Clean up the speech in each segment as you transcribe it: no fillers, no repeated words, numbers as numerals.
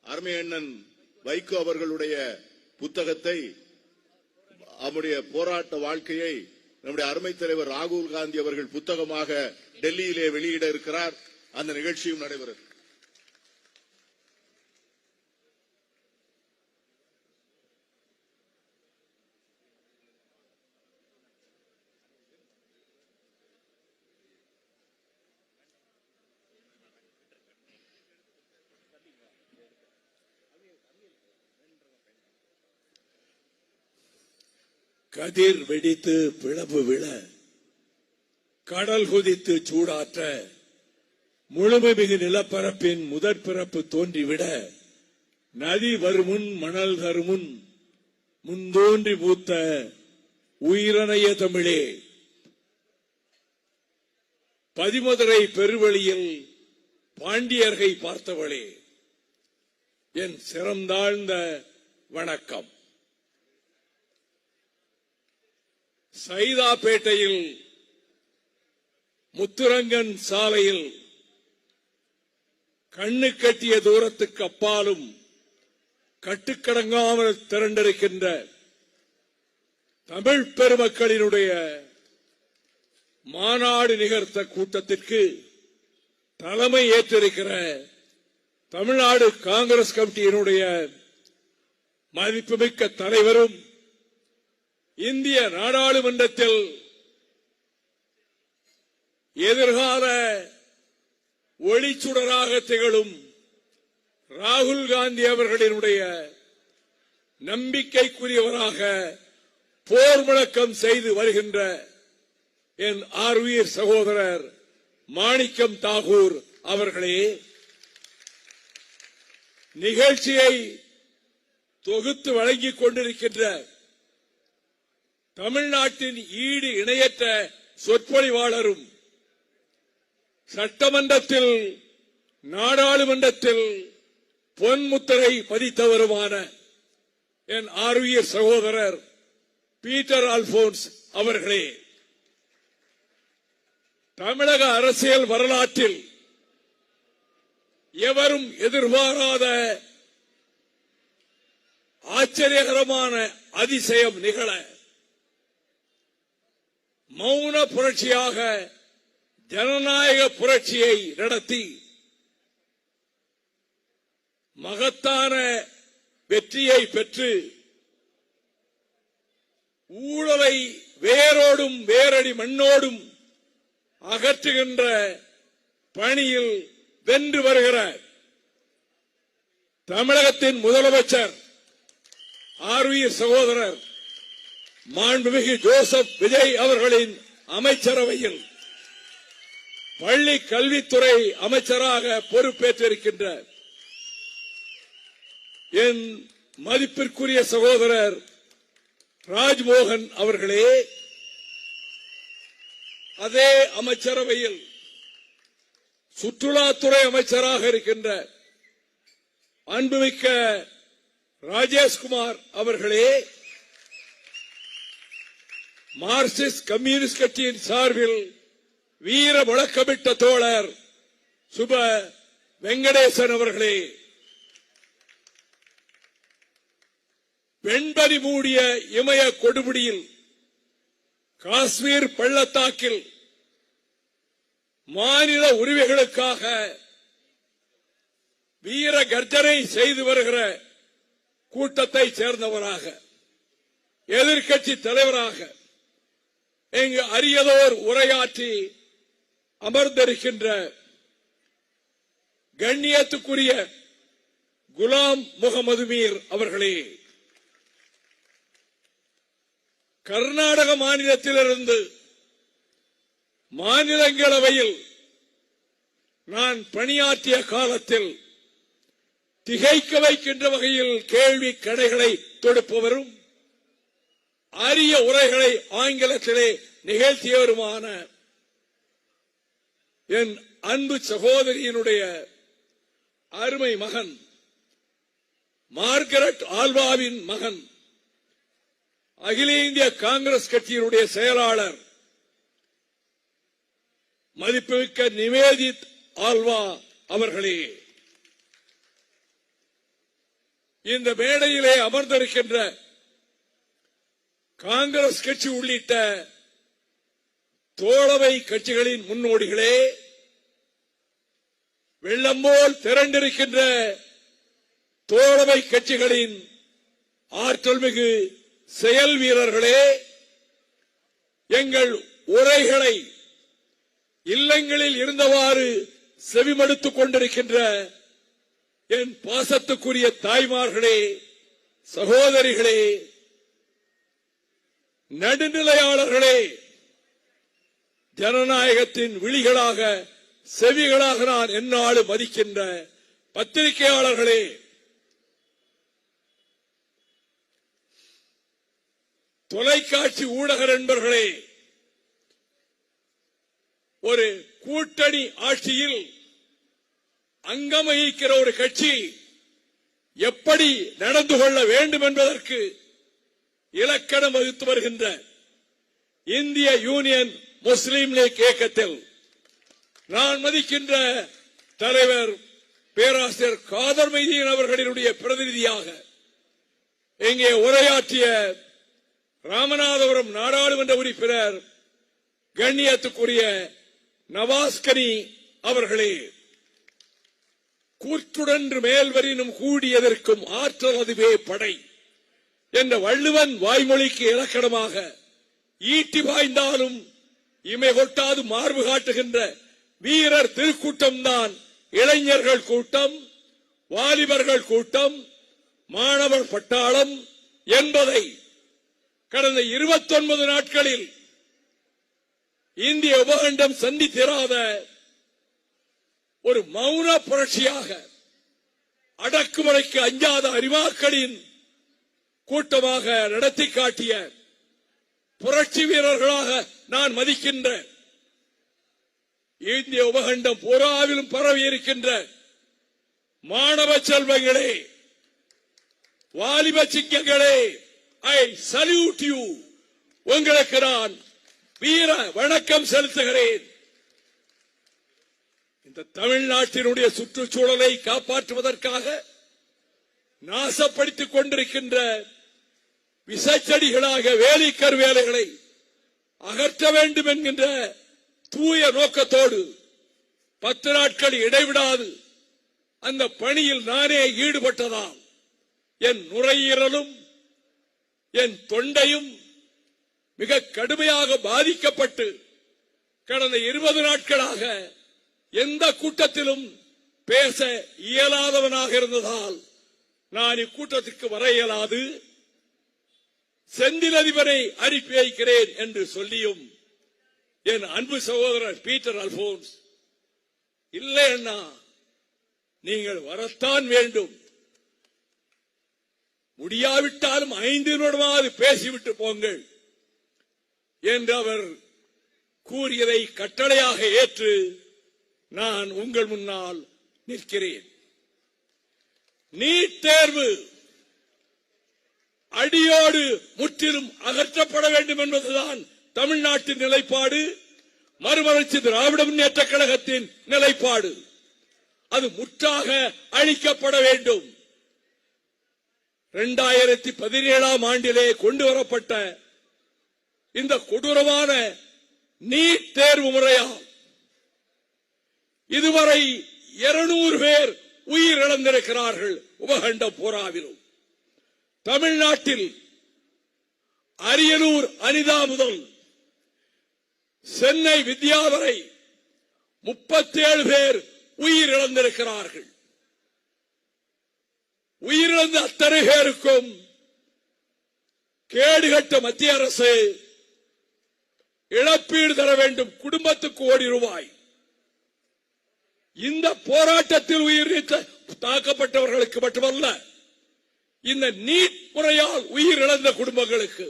அருமை அண்ணன் வைகோ அவர்களுடைய புத்தகத்தை, அவருடைய போராட்ட வாழ்க்கையை நம்முடைய அருமை தலைவர் ராகுல் காந்தி அவர்கள் புத்தகமாக டெல்லியிலே வெளியிட இருக்கிறார். அந்த நிகழ்ச்சியும் நடைபெறும். கதிர் வெடித்து பிளவு விழ, கடல் குதித்து சூடாற்ற, முழுமைமிகு நிலப்பரப்பின் முதற் பிறப்பு தோன்றிவிட, நதி வருமுன் மணல் தருமுன் முன்தோன்றி பூத்த உயிரணைய தமிழே, பதிமதுரை பெருவழியில் பாண்டியர்கை பார்த்தவளே, என் சிறந்தாழ்ந்த வணக்கம். சைதாப்பேட்டையில் முத்துரங்கன் சாலையில் கண்ணு கட்டிய தூரத்துக்கு அப்பாலும் கட்டுக்கடங்காமல் திரண்டிருக்கின்ற தமிழ் பெருமக்களினுடைய மாநாடு நிகழ்த்த கூட்டத்திற்கு தலைமை ஏற்றிருக்கிற தமிழ்நாடு காங்கிரஸ் கமிட்டியினுடைய மதிப்புமிக்க தலைவரும் இந்திய நாடாளுமன்றத்தில் எதிர்கால ஒளிச்சுடராக திகழும் ராகுல் காந்தி அவர்களினுடைய நம்பிக்கைக்குரியவராக போர் முழக்கம் செய்து வருகின்ற என் ஆர்வீர் சகோதரர் மாணிக்கம் தாகூர் அவர்களே, நிகழ்ச்சியை தொகுத்து வழங்கிக் கொண்டிருக்கின்ற தமிழ்நாட்டின் ஈடு இணையற்ற சொற்பொழிவாளரும் சட்டமன்றத்தில் நாடாளுமன்றத்தில் பொன்முத்திரை பதித்தவருமான என் ஆர்வீர் சகோதரர் பீட்டர் அல்போன்ஸ் அவர்களே, தமிழக அரசியல் வரலாற்றில் எவரும் எதிர்பாராத ஆச்சரியகரமான அதிசயம் நிகழ மௌன புரட்சியாக ஜனநாயக புரட்சியை நடத்தி மகத்தான வெற்றியை பெற்று ஊழலை வேரோடும் வேரடி மண்ணோடும் அகற்றுகின்ற பணியில் வென்று வருகிற தமிழகத்தின் முதலமைச்சர் ஆர்வீர் சகோதரர் மாண்புமிகு ஜோசப் விஜய் அவர்களின் அமைச்சரவையில் பள்ளி கல்வித்துறை அமைச்சராக பொறுப்பேற்றிருக்கின்ற என் மதிப்பிற்குரிய சகோதரர் ராஜ்மோகன் அவர்களே, அதே அமைச்சரவையில் சுற்றுலாத்துறை அமைச்சராக இருக்கின்ற அன்புமிக்க ராஜேஷ்குமார் அவர்களே, மார்க்சிஸ்ட் கம்யூனிஸ்ட் கட்சியின் சார்பில் வீர முழக்கமிட்ட தோழர் சுப வெங்கடேசன் அவர்களே, வெண்பனி மூடிய இமய கொடுமுடியில் காஷ்மீர் பள்ளத்தாக்கில் மாநில உரிமைகளுக்காக வீர கர்ஜனை செய்து வருகிற கூட்டத்தை சேர்ந்தவராக, எதிர்க்கட்சி தலைவராக இங்கு அரியதோர் உரையாற்றி அமர்ந்திருக்கின்ற கண்ணியத்துக்குரிய குலாம் முகமது மீர் அவர்களே, கர்நாடக மாநிலத்திலிருந்து மாநிலங்களவையில் நான் பணியாற்றிய காலத்தில் திகைக்க வைக்கின்ற வகையில் கேள்வி கணைகளை தொடுப்பவரும் அரிய உரைகளை ஆங்கிலத்திலே நிகழ்த்தியவருமான என் அன்பு சகோதரியினுடைய அருமை மகன் மார்கரெட் ஆல்வாவின் மகன், அகில இந்திய காங்கிரஸ் கட்சியினுடைய செயலாளர் மதிப்புமிக்க நிவேதித் ஆல்வா அவர்களே, இந்த மேடையிலே அமர்ந்திருக்கின்ற காங்கிரஸ் கட்சி உள்ளிட்ட தோழமை கட்சிகளின் முன்னோடிகளே, வெள்ளம் போல் திரண்டிருக்கின்ற தோழமை கட்சிகளின் ஆற்றல் மிகு செயல் வீரர்களே, எங்கள் உரைகளை இல்லங்களில் இருந்தவாறு செவிமடுத்துக் கொண்டிருக்கின்ற என் பாசத்துக்குரிய தாய்மார்களே, சகோதரிகளே, நடுநிலையாளர்களே, ஜனநாயகத்தின் விழிகளாக செவிகளாக நான் எந்நாளும் மதிக்கின்ற பத்திரிகையாளர்களே, தொலைக்காட்சி ஊடக நண்பர்களே, ஒரு கூட்டணி ஆட்சியில் அங்கம் வகிக்கிற ஒரு கட்சி எப்படி நடந்து கொள்ள வேண்டும் என்பதற்கு இலக்கணம் வகுத்து வருகின்ற இந்திய யூனியன் முஸ்லீம் லீக் இயக்கத்தில் நான் மதிக்கின்ற தலைவர் பேராசிரியர் காதர் மைதீன் அவர்களினுடைய பிரதிநிதியாக இங்கே உரையாற்றிய ராமநாதபுரம் நாடாளுமன்ற உறுப்பினர் கண்ணியத்துக்குரிய நவாஸ்கனி அவர்களே, கூற்றுடன் மேல்வரினும் கூடியதற்கும் ஆற்றல் அதுவே படை என்ற வள்ளுவன் வாய்மொழிக்கு இலக்கணமாக ஈட்டி பாய்ந்தாலும் இமை கொட்டாது மார்பு காட்டுகின்ற வீரர் திருக்கூட்டம்தான் இளைஞர்கள் கூட்டம், வாலிபர்கள் கூட்டம், மாணவர் பட்டாளம் என்பதை கடந்த 29 நாட்களில் இந்திய உபகண்டம் சந்தித்திராத ஒரு மௌன புரட்சியாக, அடக்குமுறைக்கு அஞ்சாத அறிவாக்களின் கூட்டமாக நடத்தி காட்டிய புரட்சி வீரர்களாக நான் மதிக்கின்ற இந்திய உபகண்டம் பூராவிலும் பரவி இருக்கின்ற மாணவ செல்வங்களே, வாலிப சிங்கங்களே, ஐ சல்யூட் யூ. உங்களுக்கு நான் வீர வணக்கம் செலுத்துகிறேன். இந்த தமிழ்நாட்டினுடைய சுற்றுச்சூழலை காப்பாற்றுவதற்காக நாசப்படுத்திக் கொண்டிருக்கின்ற விசைச்செடிகளாக வேலிக்கர் வேலைகளை அகற்ற வேண்டும் என்கின்ற தூய நோக்கத்தோடு 10 நாட்கள் இடைவிடாது அந்த பணியில் நானே ஈடுபட்டதால் என் நுரையீரலும் என் தொண்டையும் மிக கடுமையாக பாதிக்கப்பட்டு கடந்த 20 நாட்களாக எந்த கூட்டத்திலும் பேச இயலாதவனாக இருந்ததால் நான் இக்கூட்டத்திற்கு வர இயலாது, செந்தில் அதிபரை அனுப்பி வைக்கிறேன் என்று சொல்லியும் என் அன்பு சகோதரர் பீட்டர் அல்போன்ஸ், இல்லை அண்ணா, நீங்கள் வரத்தான் வேண்டும், முடியாவிட்டாலும் 5 நிமிடமாவது பேசிவிட்டு போங்கள் என்று அவர் கூறியதை கட்டளையாக ஏற்று நான் உங்கள் முன்னால் நிற்கிறேன். நீட் தேர்வு அடியோடு முற்றிலும் அகற்றப்பட வேண்டும் என்பதுதான் தமிழ்நாட்டின் நிலைப்பாடு, மறுமலர்ச்சி திராவிட முன்னேற்ற கழகத்தின் நிலைப்பாடு. அது முற்றாக அழிக்கப்பட வேண்டும். 2017ஆம் ஆண்டிலே கொண்டு வரப்பட்ட இந்த கொடூரமான நீட் தேர்வு முறையால் இதுவரை 200 பேர் உயிரிழந்திருக்கிறார்கள். உபகண்டம் போராவிலும் தமிழ்நாட்டில் அரியலூர் அனிதா முதல் சென்னை வித்யா வரை 37 பேர் உயிரிழந்திருக்கிறார்கள். உயிரிழந்த அத்தனை பேருக்கும் கேடுகட்ட மத்திய அரசு இழப்பீடு தர வேண்டும். குடும்பத்துக்கு ₹1,00,00,000. இந்த போராட்டத்தில் உயிர் தாக்கப்பட்டவர்களுக்கு மட்டுமல்ல, இந்த நீட் முறையால் உயிரிழந்த குடும்பங்களுக்கு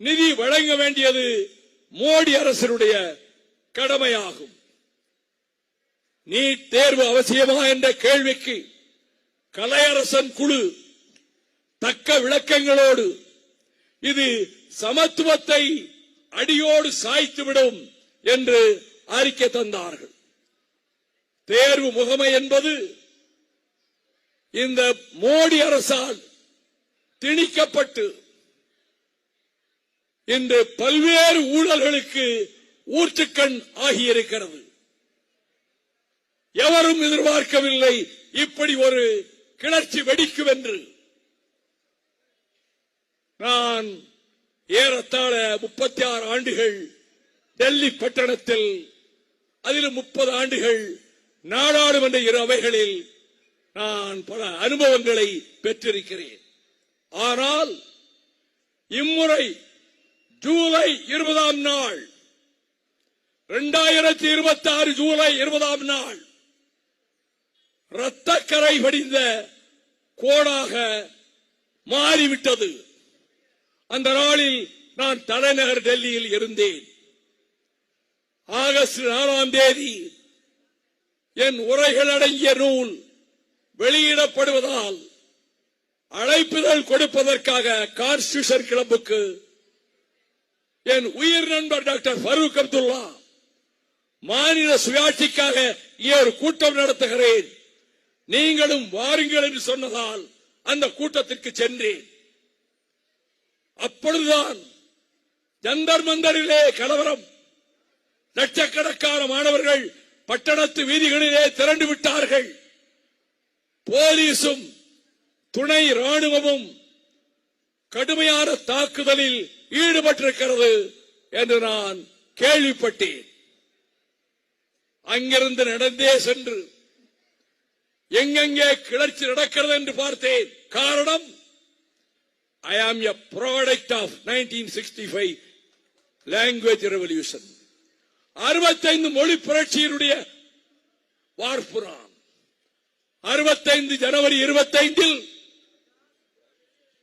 நிதி வழங்க வேண்டியது மோடி அரசினுடைய கடமையாகும். நீட் தேர்வு அவசியமா என்ற கேள்விக்கு கலையரசன் குழு தக்க விளக்கங்களோடு இது சமத்துவத்தை அடியோடு சாய்த்துவிடும் என்று அறிக்கை தந்தார்கள். தேர்வு முகமை என்பது இந்த மோடி அரசால் திணிக்கப்பட்டு இன்று பல்வேறு ஊழல்களுக்கு ஊற்றுக்கண் ஆகியிருக்கிறது. எவரும் எதிர்பார்க்கவில்லை இப்படி ஒரு கிளர்ச்சி வெடிக்கும் என்று. நான் ஏறத்தாழ 36 ஆண்டுகள் டெல்லி பட்டணத்தில், அதிலும் 30 ஆண்டுகள் நாடாளுமன்ற இரு அவைகளில் நான் பல அனுபவங்களை பெற்றிருக்கிறேன். ஆனால் இம்முறை ஜூலை 20ஆம் நாள் 2026 ஜூலை 20ஆம் நாள் இரத்தக்கரை வடிந்த கோடாக மாறிவிட்டது. அந்த நாளில் நான் தலைநகர் டெல்லியில் இருந்தேன். ஆகஸ்ட் 4ஆம் தேதி என் உரைகள் அடங்கிய நூல் வெளியிடப்படுவதால் அழைப்புதல் கொடுப்பதற்காக கான்ஸ்டிடியூஷன் கிளப்புக்கு என் உயிர் நண்பர் டாக்டர் ஃபரூக் அப்துல்லா மாநில சுயாட்சிக்காக ஒரு கூட்டம் நடத்துகிறேன், நீங்களும் வாருங்கள் என்று சொன்னதால் அந்த கூட்டத்திற்கு சென்றேன். அப்பொழுதுதான் ஜந்தர் மந்தரிலே கலவரம், லட்சக்கணக்கான மாணவர்கள் பட்டணத்து வீதிகளிலே திரண்டு விட்டார்கள். போலீசும் துணை ராணுவமும் கடுமையான தாக்குதலில் ஈடுபட்டிருக்கிறது என்று நான் கேள்விப்பட்டேன். அங்கிருந்து நடந்தே சென்று எங்கெங்கே கிளர்ச்சி நடக்கிறது என்று பார்த்தேன். காரணம், I am a product of 1965 language revolution. 65 மொழி புரட்சியினுடைய வார்ப்புறான். 65 ஜனவரி 25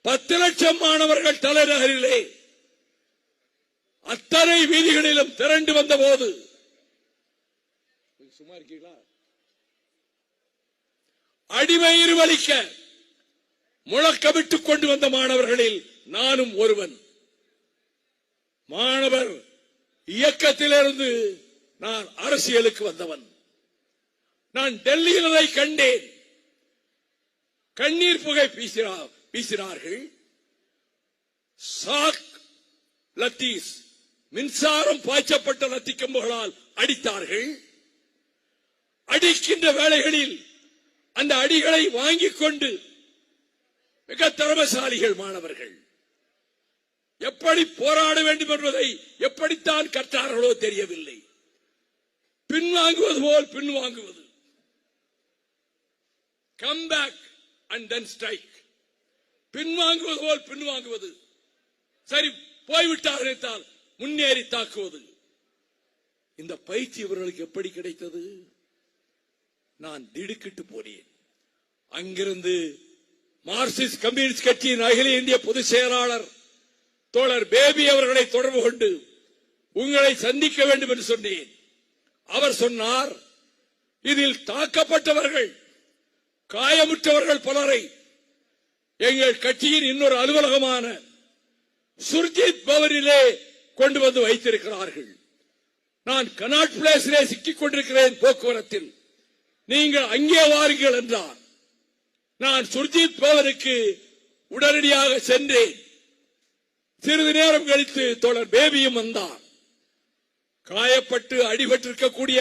10 லட்சம் மாணவர்கள் தலைநகரிலே அத்தனை வீதிகளிலும் திரண்டு வந்த போது, சும்மா இருக்கீங்களா, அடிவயிறு வலிக்க முழக்கமிட்டுக் கொண்டு வந்த மாணவர்களில் நானும் ஒருவன். மாணவர் இயக்கத்திலிருந்து நான் அரசியலுக்கு வந்தவன். நான் டெல்லியில் அதை கண்டேன். கண்ணீர் புகை வீசினார்கள். சாக் லத்தீஸ், மின்சாரம் பாய்ச்சப்பட்ட லத்தி கம்புகளால் அடித்தார்கள். அடிக்கின்ற வேளைகளில் அந்த அடிகளை வாங்கிக் கொண்டு மிக திறமைசாலிகள் மாணவர்கள் எப்படி போராட வேண்டும் என்பதை எப்படித்தான் கற்றார்களோ தெரியவில்லை. பின்வாங்குவது போல் பின்வாங்குவது, come back and then strike, பின்வாங்குவது போல் பின்வாங்குவது, சரி போய்விட்டார்கள் முன்னேறி தாக்குவது. இந்த பயிற்சி இவர்களுக்கு எப்படி கிடைத்தது? நான் திடுக்கிட்டு போனேன். அங்கிருந்து மார்க்சிஸ்ட் கம்யூனிஸ்ட் கட்சியின் அகில இந்திய பொதுச் செயலாளர் தோழர் பேபி அவர்களை தொடர்பு கொண்டு உங்களை சந்திக்க வேண்டும் என்று சொன்னேன். அவர் சொன்னார், இதில் தாக்கப்பட்டவர்கள், காயமுற்றவர்கள் பலரை எங்கள் கட்சியின் இன்னொரு அலுவலகமான சுர்ஜித் பவனிலே கொண்டு வந்து வைத்திருக்கிறார்கள். நான் கனாட் பிளேஸிலே சிக்கிக் கொண்டிருக்கிறேன் போக்குவரத்தில், நீங்கள் அங்கே வாருங்கள் என்றார். நான் சுர்ஜித் பவனுக்கு உடனடியாக சென்றேன். சிறிது நேரம் கழித்து தோழர் பேபியும் வந்தார். காயப்பட்டு அடிபட்டிருக்கக்கூடிய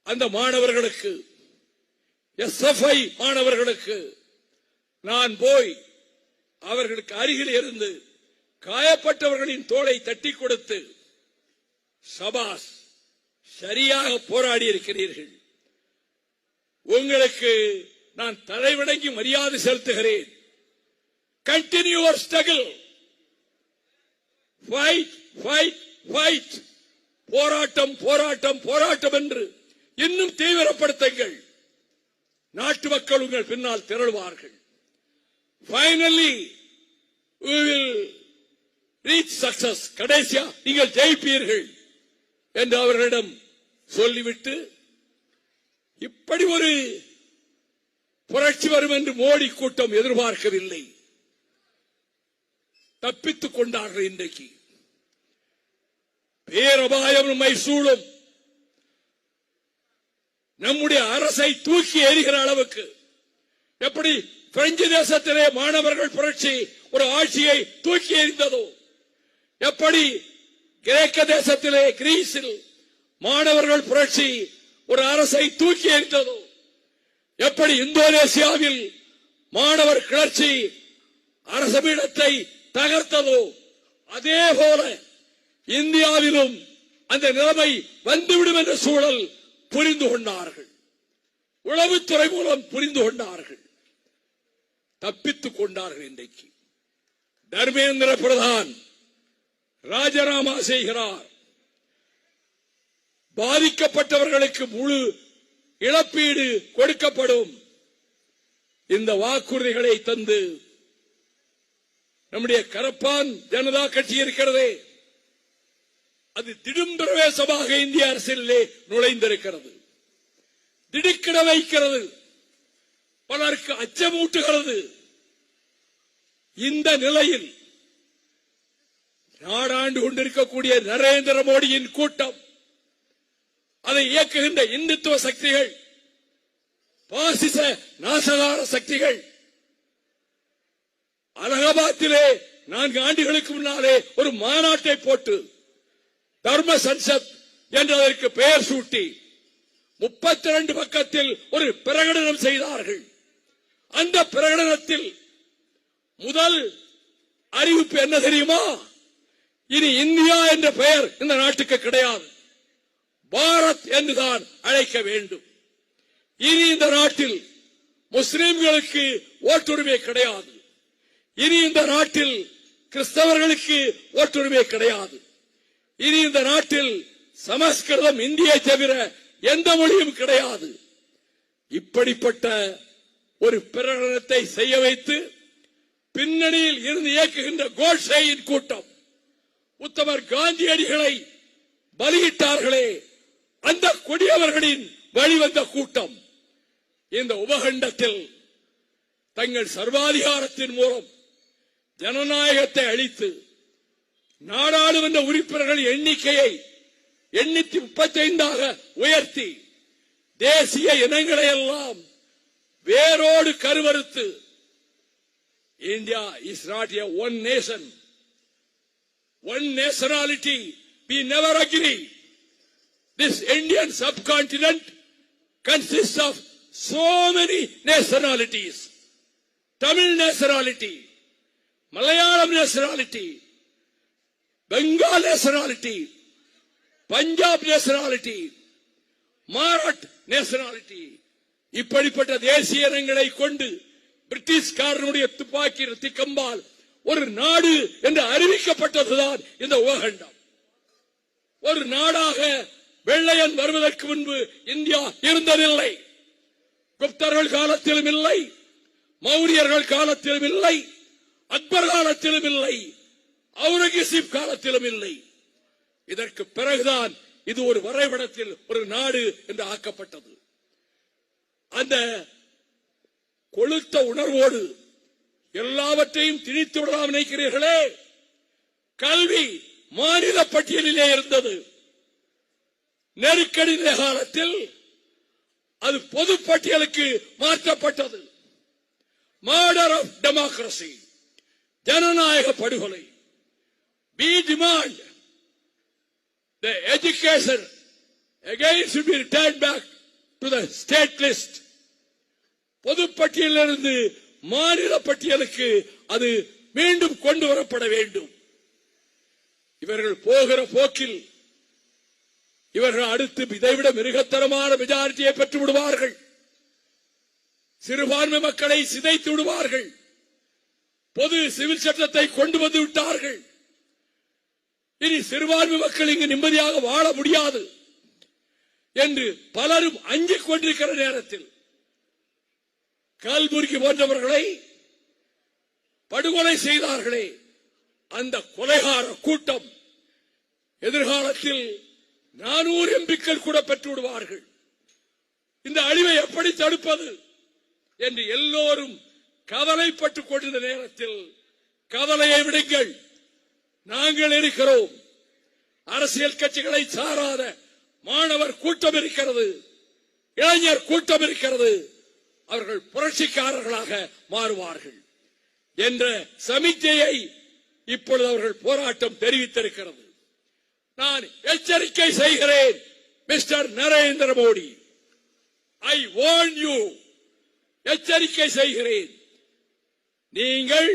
அந்த மாணவர்களுக்கு, SFI மாணவர்களுக்கு நான் போய் அவர்களுக்கு அருகில் இருந்து காயப்பட்டவர்களின் தோளை தட்டி கொடுத்து, சபாஸ், சரியாக போராடி இருக்கிறீர்கள், உங்களுக்கு நான் தலைவணங்கி மரியாதை செலுத்துகிறேன், continue your struggle, fight fight fight, போராட்டம் போராட்டம் போராட்டம் என்று இன்னும் தீவிரப்படுத்துங்கள், நாட்டு மக்கள் உங்கள் பின்னால் திரளுவார்கள், finally we will reach success, கடைசியா நீங்கள் ஜெயிப்பீர்கள் என்று அவர்களிடம் சொல்லிவிட்டு, இப்படி ஒரு புரட்சி வரும் என்று மோடி கூட்டம் எதிர்பார்க்கவில்லை. தப்பித்துக் கொண்டார்கள். இன்றைக்கு பேரபாயம் நம்மை சூழும், நம்முடைய அரசை தூக்கி எறிகிற அளவுக்கு எப்படி பிரெஞ்சு தேசத்திலே மாணவர்கள் புரட்சி ஒரு ஆட்சியை தூக்கி எறிந்ததோ, எப்படி கிரேக்க தேசத்திலே கிரீஸில் மாணவர்கள் புரட்சி ஒரு அரசை தூக்கி எறிந்ததோ, எப்படி இந்தோனேசியாவில் மாணவர் கிளர்ச்சி அரசபீடத்தை தகர்த்ததோ, அதே போல இந்தியாவிலும் அந்த நிலைமை வந்துவிடும் என்ற சூழல் புரிந்து கொண்டார்கள். உளவுத்துறை மூலம் புரிந்து கொண்டார்கள், தப்பித்துக் கொண்டார்கள். இன்றைக்கு தர்மேந்திர பிரதான் ராஜினாமா செய்கிறார். பாதிக்கப்பட்டவர்களுக்கு முழு இழப்பீடு கொடுக்கப்படும். இந்த வாக்குறுதிகளை தந்து நம்முடைய கரப்பான் ஜனதா கட்சி இருக்கிறதே, அது திடும் பிரவேசமாக இந்திய அரசியலிலே நுழைந்திருக்கிறது. திடுக்கிட வைக்கிறது, பலருக்கு அச்சமூட்டுகிறது. இந்த நிலையில் நாடாண்டு கொண்டிருக்கக்கூடிய நரேந்திர மோடியின் கூட்டம், அதை இயக்குகின்ற இந்துத்துவ சக்திகள், பாசிச நாசகார சக்திகள் அலகாபாத்திலே 4 ஆண்டுகளுக்கு முன்னாலே ஒரு மாநாட்டை போட்டு தர்ம சன்சத் என்றதற்கு பெயர் சூட்டி 32 பக்கத்தில் ஒரு பிரகடனம் செய்தார்கள். அந்த பிரகடனத்தில் முதல் அறிவிப்பு என்ன தெரியுமா? இனி இந்தியா என்ற பெயர் இந்த நாட்டுக்கு கிடையாது, பாரத் என்றுதான் அழைக்க வேண்டும். இனி இந்த நாட்டில் முஸ்லிம்களுக்கு ஓட்டுரிமை கிடையாது. இனி இந்த நாட்டில் கிறிஸ்தவர்களுக்கு ஓட்டுரிமை கிடையாது. இனி இந்த நாட்டில் சமஸ்கிருதம் இந்தியை தவிர எந்த மொழியும் கிடையாது. இப்படிப்பட்ட ஒரு பிரகடனத்தை செய்ய வைத்து பின்னணியில் இருந்து இயக்குகின்ற கோட்சேயின் கூட்டம், உத்தமர் காந்தியடிகளை பலியிட்டார்களே அந்த கொடியவர்களின் வழிவந்த கூட்டம், இந்த உபகண்டத்தில் தங்கள் சர்வாதிகாரத்தின் மூலம் ஜனநாயகத்தை அளித்து நாடாளுமன்ற உறுப்பினர்கள் எண்ணிக்கையை 835 உயர்த்தி தேசிய இனங்களை எல்லாம் வேரோடு கருவறுத்து, India is not a one nation, one nationality. We never agree. This Indian subcontinent consists of so many nationalities. Tamil nationality, Malayalam nationality, Bengal nationality, Punjab nationality, Marath nationality. இப்படிப்பட்ட தேசிய இனங்களை கொண்டு பிரிட்டிஷ்காரனுடைய துப்பாக்கி ரத்திக்கம்பால் ஒரு நாடு என்று அறிவிக்கப்பட்டதுதான் இந்த உபகண்டம். ஒரு நாடாக வெள்ளையன் வருவதற்கு முன்பு இந்தியா இருந்ததில்லை. குப்தர்கள் காலத்திலும் இல்லை, மௌரியர்கள் காலத்திலும் இல்லை, அக்பர் காலத்திலும் இல்லை, அவுரங்கசீப் காலத்திலும் இல்லை. இதற்கு பிறகுதான் இது ஒரு வரைபடத்தில் ஒரு நாடு என்று ஆக்கப்பட்டது. அந்த கொளுத்த உணர்வோடு எல்லாவற்றையும் திணித்து விடலாம் நினைக்கிறீர்களே. கல்வி மாநில பட்டியலிலே இருந்தது. நெருக்கடி காலத்தில் அது பொது பட்டியலுக்கு மாற்றப்பட்டது. மர்டர் ஆஃப் டெமோக்ரசி, ஜனநாயக படுகொலை. We demand the education again should be returned back to the state list. பொது பட்டியலிலிருந்து மாநில பட்டியலுக்கு அது மீண்டும் கொண்டு வரப்பட வேண்டும். இவர்கள் போகிற போக்கில் இவர்கள் அடுத்து இதைவிட மிருகத்தரமான மெஜாரிட்டியை பெற்று விடுவார்கள். சிறுபான்மை மக்களை சிதைத்து விடுவார்கள். பொது சிவில் சட்டத்தை கொண்டு வந்து விட்டார்கள். இனி சிறுபான்மை மக்கள் இங்கு நிம்மதியாக வாழ முடியாது என்று பலரும் அஞ்சிக் கொண்டிருக்கிற நேரத்தில் கல்புர்கி போன்றவர்களை படுகொலை செய்தார்களே, அந்த கொலைகார கூட்டம் எதிர்காலத்தில் 400 எம்பிக்கள் கூட பெற்று விடுவார்கள். இந்த அழிவை எப்படி தடுப்பது என்று எல்லோரும் கவலைப்பட்டுக் கொண்டிருந்த நேரத்தில், கவலையை விடுங்கள், நாங்கள் இருக்கிறோம். அரசியல் கட்சிகளை சாராத மாணவர் கூட்டம் இருக்கிறது, இளைஞர் கூட்டம் இருக்கிறது, அவர்கள் புரட்சிக்காரர்களாக மாறுவார்கள் என்ற சமிக்கையை இப்பொழுது அவர்கள் போராட்டம் தெரிவித்திருக்கிறது. நான் எச்சரிக்கை செய்கிறேன் mister Narendra Modi, I warn you, எச்சரிக்கை செய்கிறேன். நீங்கள்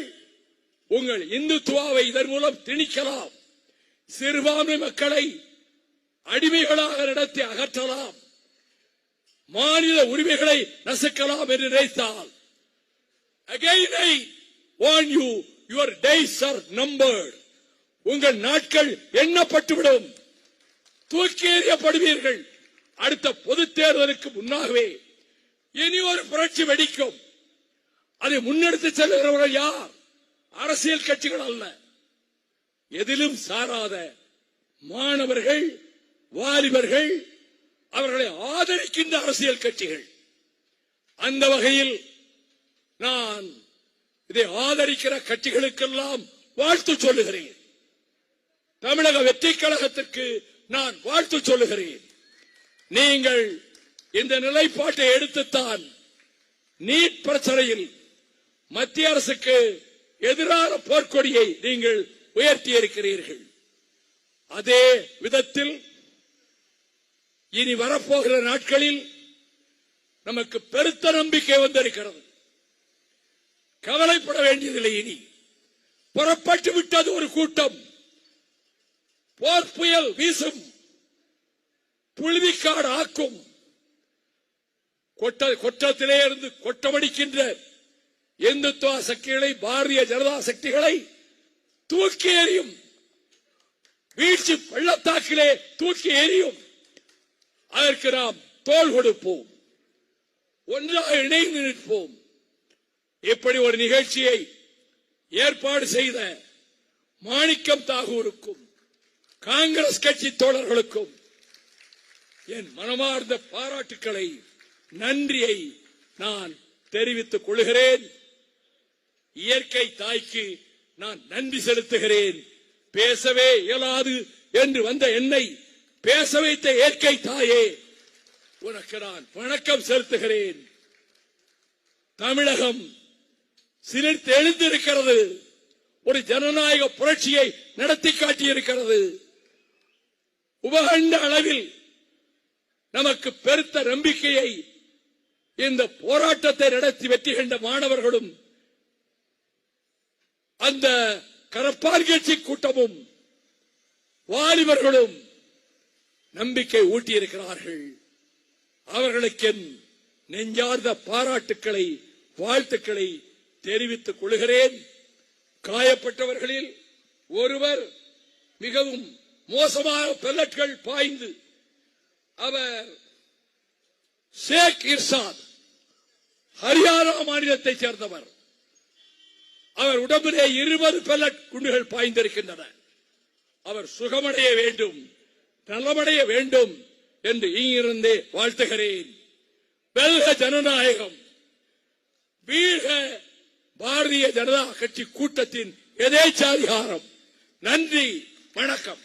உங்கள் இந்துத்துவாவை இதன் மூலம் திணிக்கலாம், சிறுபான்மை மக்களை அடிமைகளாக நடத்தி அகற்றலாம், மாநில உரிமைகளை நசுக்கலாம் என்று நினைத்தால், again I warn you, your days are numbered. உங்கள் நாட்கள் எண்ணப்பட்டுவிடும், தூக்கி எறியப்படுவீர்கள். அடுத்த பொது தேர்தலுக்கு முன்னாகவே இனி ஒரு புரட்சி வெடிக்கும். அதை முன்னெடுத்து செல்லுகிறவர்கள் யார்? அரசியல் கட்சிகள் அல்ல, எதிலும் சாராத மாணவர்கள், வாலிபர்கள், அவர்களை ஆதரிக்கின்ற அரசியல் கட்சிகள். அந்த வகையில் நான் இதை ஆதரிக்கிற கட்சிகளுக்கெல்லாம் வாழ்த்து சொல்லுகிறேன். தமிழக வெற்றிக் கழகத்திற்கு நான் வாழ்த்து சொல்லுகிறேன். நீங்கள் இந்த நிலைப்பாட்டை எடுத்துத்தான் நீட் பிரச்சனையில் மத்திய அரசுக்கு எதிரான போர்க்கொடியை நீங்கள் உயர்த்தியிருக்கிறீர்கள். அதே விதத்தில் இனி வரப்போகிற நாட்களில் நமக்கு பெருத்த நம்பிக்கை வந்திருக்கிறது. கவலைப்பட வேண்டியதில்லை. இனி புறப்பட்டு விட்டது ஒரு கூட்டம். போர் புயல் வீசும், புழுதிக்காடு ஆக்கும், கொட்டத்திலே இருந்து கொட்டமடிக்கின்ற இந்துத்துவ சக்திகளை, பாரதிய ஜனதா சக்திகளை தூக்கி எறியும், வீழ்ச்சி பள்ளத்தாக்கிலே தூக்கி எறியும். அதற்கு நாம் தோள் கொடுப்போம், ஒன்றாக இணைந்து நிற்போம். இப்படி ஒரு நிகழ்ச்சியை ஏற்பாடு செய்த மாணிக்கம் தாகூருக்கும் காங்கிரஸ் கட்சி தோழர்களுக்கும் என் மனமார்ந்த பாராட்டுக்களை, நன்றியை நான் தெரிவித்துக் கொள்கிறேன். இயற்கை தாய்க்கு நான் நன்றி செலுத்துகிறேன். பேசவே இயலாது என்று வந்த என்னை பேச வைத்த இயற்கை தாயே, உனக்கு நான் வணக்கம் செலுத்துகிறேன். தமிழகம் சிலிர்த்து எழுந்திருக்கிறது, ஒரு ஜனநாயக புரட்சியை நடத்தி காட்டியிருக்கிறது. உபகண்ட அளவில் நமக்கு பெருத்த நம்பிக்கையை இந்த போராட்டத்தை நடத்தி வெற்றி கண்ட மாணவர்களும் அந்த கரப்பான் கட்சி கூட்டமும் வாலிபர்களும் நம்பிக்கை ஊட்டியிருக்கிறார்கள். அவர்களுக்கு நெஞ்சார்ந்த பாராட்டுக்களை, வாழ்த்துக்களை தெரிவித்துக் கொள்கிறேன். காயப்பட்டவர்களில் ஒருவர் மிகவும் மோசமான பெல்லட்கள் பாய்ந்து, அவர் ஷேக் இர்ஷாத், ஹரியானா மாநிலத்தைச் சேர்ந்தவர். அவர் உடம்பிலே 20 பெல்லட் குண்டுகள் பாய்ந்திருக்கின்றன. அவர் சுகமடைய வேண்டும், நலமடைய வேண்டும் என்று இங்கிருந்தே வாழ்த்துகிறேன். வெல்க ஜனநாயகம், வீழ்க பாரதிய ஜனதா கட்சி கூட்டத்தின் எதேச்சாதிகாரம். நன்றி, வணக்கம்.